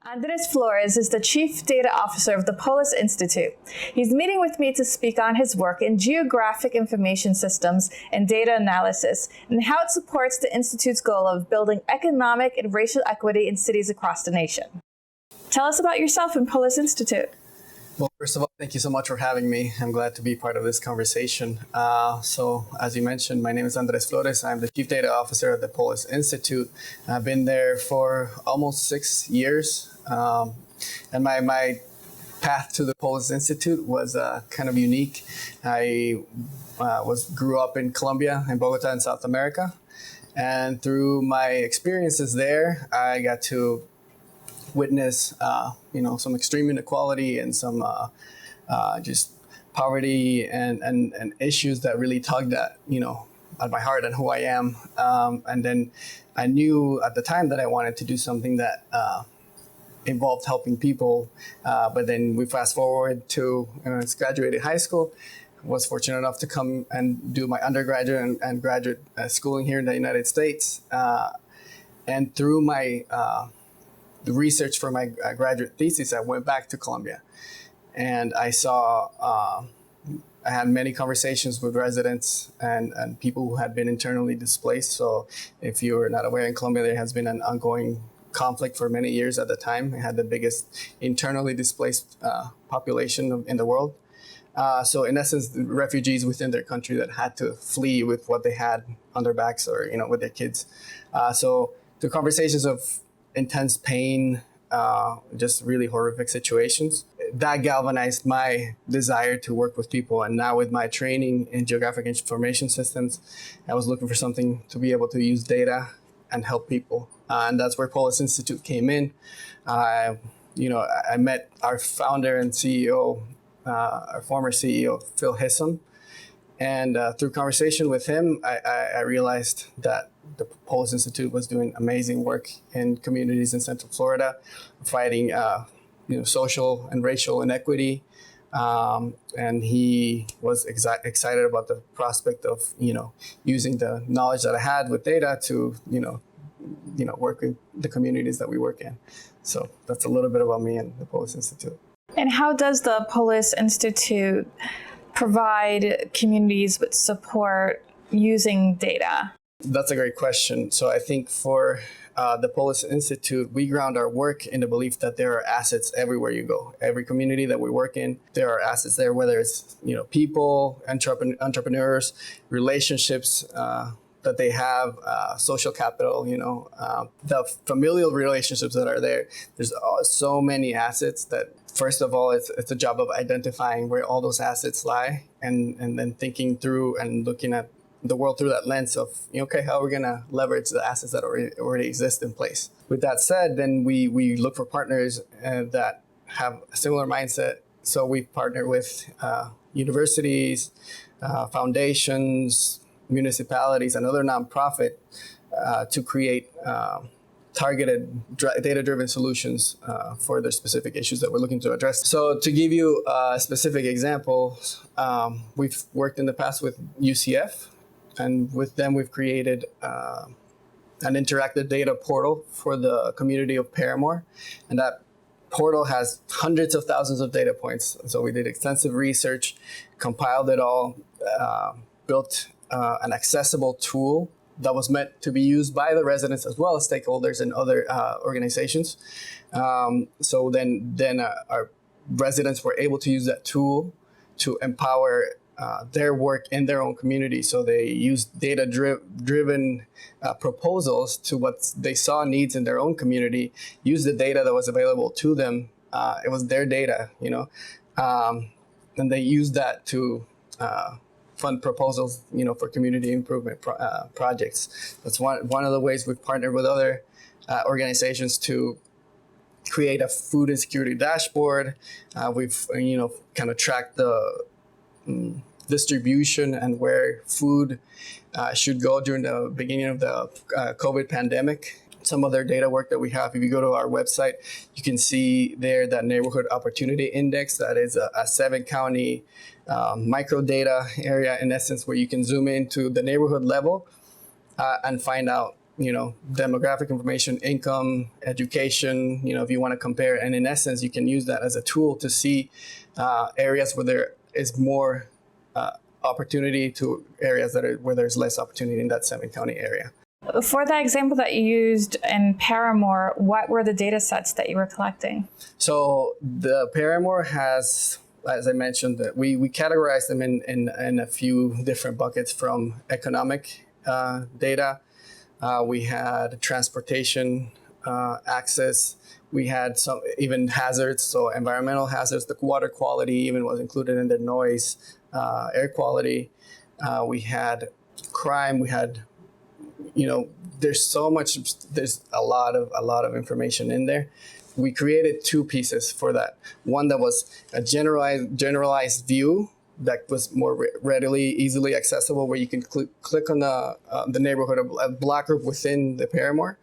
Andres Florez is the Chief Data Officer of the Polis Institute. He's meeting with me to speak on his work in geographic information systems and data analysis and how it supports the Institute's goal of building economic and racial equity in cities across the nation. Tell us about yourself and Polis Institute. Well, first of all, thank you so much for having me. I'm glad to be part of this conversation. So, as you mentioned, my name is Andres Florez. I'm the Chief Data Officer at the Polis Institute. I've been there for almost 6 years. And my path to the Polis Institute was kind of unique. I grew up in Colombia, in Bogota, in South America. And through my experiences there, I got to witness, some extreme inequality and some just poverty and issues that really tugged at my heart and who I am. And then I knew at the time that I wanted to do something that involved helping people. But then we fast forward to graduated high school. Was fortunate enough to come and do my undergraduate and graduate schooling here in the United States. And through my the research for my graduate thesis, I went back to Colombia, and I saw, I had many conversations with residents and people who had been internally displaced. So if you're not aware, in Colombia, there has been an ongoing conflict for many years at the time. It had the biggest internally displaced population in the world. So in essence, the refugees within their country that had to flee with what they had on their backs or, with their kids. So the conversations of intense pain, just really horrific situations. That galvanized my desire to work with people. And now with my training in geographic information systems, I was looking for something to be able to use data and help people. And that's where Polis Institute came in. I met our founder and CEO, our former CEO, Phil Hissom. And through conversation with him, I realized that the Polis Institute was doing amazing work in communities in Central Florida, fighting social and racial inequity. And he was excited about the prospect of using the knowledge that I had with data to work in the communities that we work in. So that's a little bit about me and the Polis Institute. And how does the Polis Institute provide communities with support using data? That's a great question. So I think for the Polis Institute, we ground our work in the belief that there are assets everywhere you go. Every community that we work in, there are assets there, whether it's people, entrepreneurs, relationships that they have, social capital, the familial relationships that are there. There's so many assets that, first of all, it's a job of identifying where all those assets lie and then thinking through and looking at the world through that lens of, how are we going to leverage the assets that already exist in place? With that said, then we look for partners that have a similar mindset. So we partner with universities, foundations, municipalities, and other nonprofit to create targeted data-driven solutions for the specific issues that we're looking to address. So to give you a specific example, we've worked in the past with UCF, and with them we've created an interactive data portal for the community of Paramore. And that portal has hundreds of thousands of data points. So we did extensive research, compiled it all, built an accessible tool that was meant to be used by the residents as well as stakeholders and other organizations. So then our residents were able to use that tool to empower their work in their own community. So they used data-driven proposals to what they saw needs in their own community, used the data that was available to them. It was their data, and they used that to fund proposals, for community improvement projects. That's one of the ways we've partnered with other organizations to create a food insecurity dashboard. We've, kind of tracked the distribution and where food should go during the beginning of the COVID pandemic. Some other data work that we have, if you go to our website, you can see there that Neighborhood Opportunity Index. That is a 7-county micro data area, in essence, where you can zoom into the neighborhood level and find out demographic information, income, education, if you want to compare. And in essence, you can use that as a tool to see areas where there is more opportunity to areas where there's less opportunity in that 7-county area. For that example that you used in Paramore, what were the data sets that you were collecting? So the Paramore has, as I mentioned, that we categorize them in a few different buckets, from economic data. We had transportation access. We had some even hazards, so environmental hazards. The water quality even was included in the noise, air quality. We had crime. We had, there's so much. There's a lot of information in there. We created 2 pieces for that. One that was a generalized view that was more readily, easily accessible, where you can click on the neighborhood of a block group within the Paramore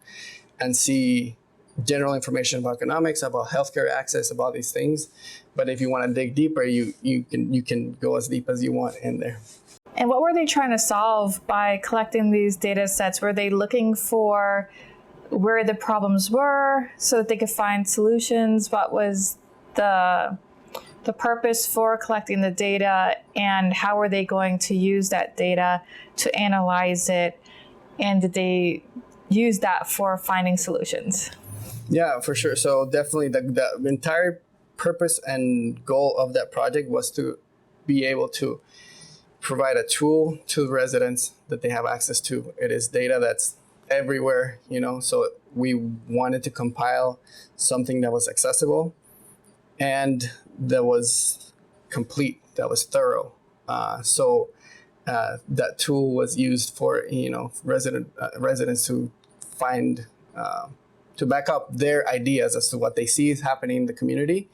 and see general information about economics, about healthcare access, about these things. But if you want to dig deeper, you can go as deep as you want in there. And what were they trying to solve by collecting these data sets? Were they looking for where the problems were so that they could find solutions? What was the purpose for collecting the data, and how were they going to use that data to analyze it? And did they use that for finding solutions? Yeah, for sure. So definitely the entire purpose and goal of that project was to be able to provide a tool to residents that they have access to. It is data that's everywhere, so we wanted to compile something that was accessible and that was complete, that was thorough. So that tool was used for, residents to find, to back up their ideas as to what they see is happening in the community.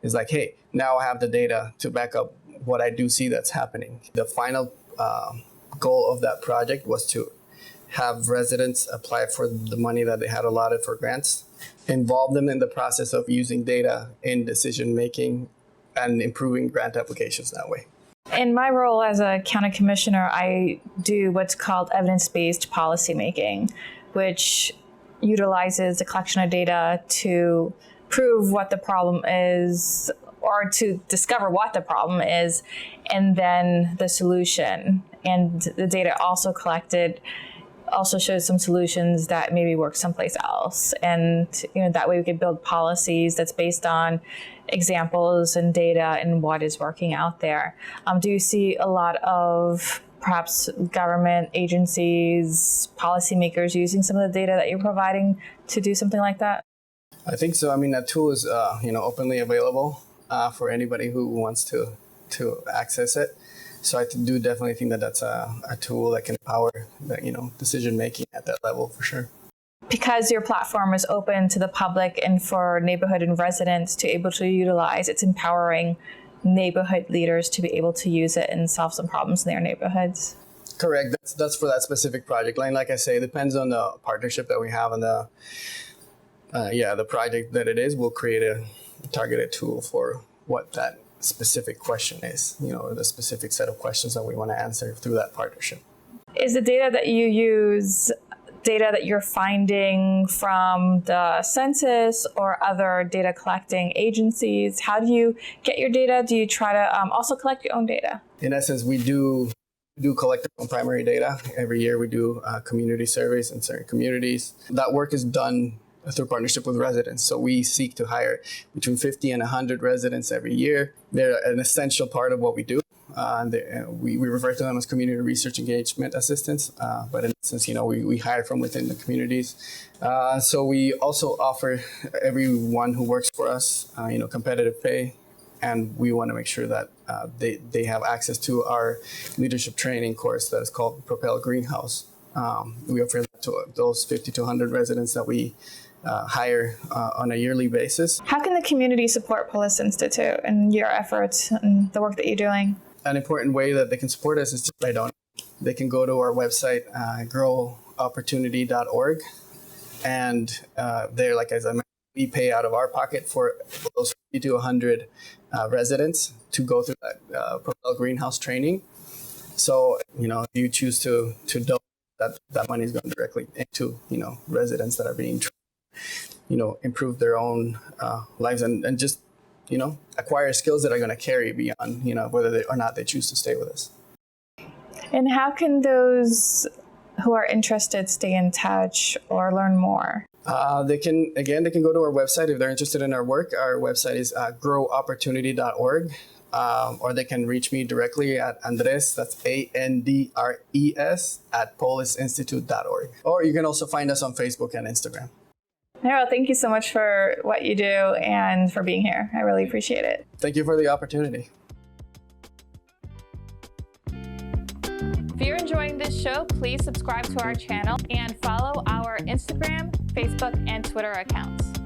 Is like, hey, now I have the data to back up what I do see that's happening. The final goal of that project was to have residents apply for the money that they had allotted for grants, involve them in the process of using data in decision making and improving grant applications that way. In my role as a county commissioner, I do what's called evidence-based policymaking, which utilizes the collection of data to prove what the problem is, or to discover what the problem is, and then the solution. And the data also collected also shows some solutions that maybe work someplace else. And that way we could build policies that's based on examples and data and what is working out there. Do you see a lot of perhaps government agencies, policymakers using some of the data that you're providing to do something like that? I think so. I mean, that tool is openly available for anybody who wants to access it. So I do definitely think that that's a tool that can empower decision making at that level for sure. Because your platform is open to the public and for neighborhood and residents to able to utilize, it's empowering neighborhood leaders to be able to use it and solve some problems in their neighborhoods. Correct. That's for that specific project. Like I say, it depends on the partnership that we have and the project that it is. We'll create a targeted tool for what that specific question is, or the specific set of questions that we want to answer through that partnership. Is the data that you use data that you're finding from the census or other data collecting agencies? How do you get your data? Do you try to also collect your own data? In essence, we do collect our own primary data. Every year we do community surveys in certain communities. That work is done through partnership with residents. So we seek to hire between 50 and 100 residents every year. They're an essential part of what we do. We refer to them as community research engagement assistants, but in essence, we hire from within the communities. So we also offer everyone who works for us, competitive pay, and we want to make sure that they have access to our leadership training course that is called Propel Greenhouse. We offer that to those 50 to 100 residents that we hire on a yearly basis. How can the community support Polis Institute and your efforts and the work that you're doing? An important way that they can support us is just by donating. They can go to our website, growopportunity.org, and there, like as I mentioned, we pay out of our pocket for those 50 to 100 residents to go through that, 'Propel Greenhouse training. So, if you choose to donate, that money is going directly into, residents that are being, improve their own lives and just, acquire skills that are going to carry beyond, whether they or not they choose to stay with us. And how can those who are interested stay in touch or learn more? They can go to our website if they're interested in our work. Our website is growopportunity.org, or they can reach me directly at Andres, that's ANDRES, at polisinstitute.org. Or you can also find us on Facebook and Instagram. Harold, thank you so much for what you do and for being here. I really appreciate it. Thank you for the opportunity. If you're enjoying this show, please subscribe to our channel and follow our Instagram, Facebook, and Twitter accounts.